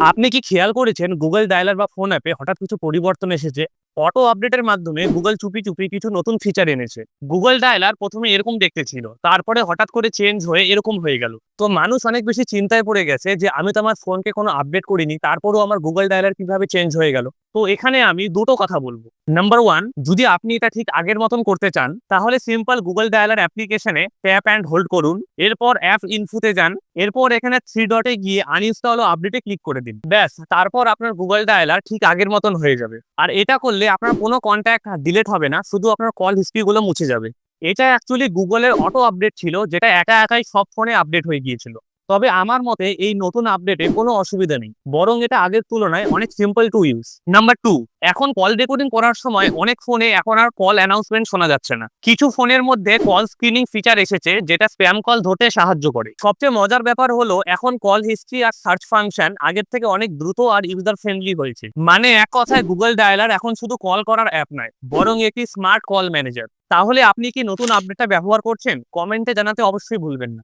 আপনি কি খেয়াল করেছেন গুগল ডায়ালার বা ফোন অ্যাপে হঠাৎ কিছু পরিবর্তন এসেছে? অটো আপডেটের মাধ্যমে গুগল চুপি চুপি কিছু নতুন ফিচার এনেছে। গুগল ডায়ালার প্রথমে এরকম দেখতে ছিল, তারপরে হঠাৎ করে চেঞ্জ হয়ে এরকম হয়ে গেল। তো মানুষ অনেক বেশি চিন্তায় পড়ে গেছে যে আমি তো আমার ফোনকে কোনো আপডেট করিনি, তারপরেও আমার গুগল ডায়ালার কিভাবে চেঞ্জ হয়ে গেল। তো এখানে আমি দুটো কথা বলবো। নাম্বার ওয়ান, যদি আপনি এটা ঠিক আগের মতন করতে চান তাহলে সিম্পল গুগল ডায়ালার অ্যাপ্লিকেশনে ট্যাপ অ্যান্ড হোল্ড করুন। এরপর অ্যাপ ইনফোতে যান। এরপর এখানে থ্রি ডটে গিয়ে আনইনস্টল ও আপডেটে ক্লিক করে দিন। ব্যাস, তারপর আপনার গুগল ডায়ালার ঠিক আগের মতন হয়ে যাবে। আর এটা করলে আপনার কোনো কন্ট্যাক্ট ডিলিট হবে না, শুধু আপনার কল হিস্ট্রিগুলো মুছে যাবে। এটা অ্যাকচুয়ালি গুগলের অটো আপডেট ছিল, যেটা একা একাই সব ফোনে আপডেট হয়ে গিয়েছিল। তবে আমার মতে এই নতুন আপডেটে কোনো অসুবিধা নেই, বরং এটা আগের তুলনায় অনেক simple to use. Number two, এখন কল রেকর্ডিং করার সময় অনেক ফোনে এখন আর কল অ্যানাউন্সমেন্ট শোনা যাচ্ছে না। কিছু ফোনের মধ্যে কল স্ক্রিনিং ফিচার এসেছে, যেটা স্প্যাম কল ধরতে সাহায্য করে। সবচেয়ে মজার ব্যাপার হলো এখন কল হিস্ট্রি আর সার্চ ফাংশন আগের থেকে অনেক দ্রুত আর ইউজার ফ্রেন্ডলি হয়েছে। মানে এক কথায় গুগল ডায়ালার এখন শুধু কল করার অ্যাপ নয়, বরং একটি স্মার্ট কল ম্যানেজার। তাহলে আপনি কি নতুন আপডেটটা ব্যবহার করছেন? কমেন্টে জানাতে অবশ্যই ভুলবেন না।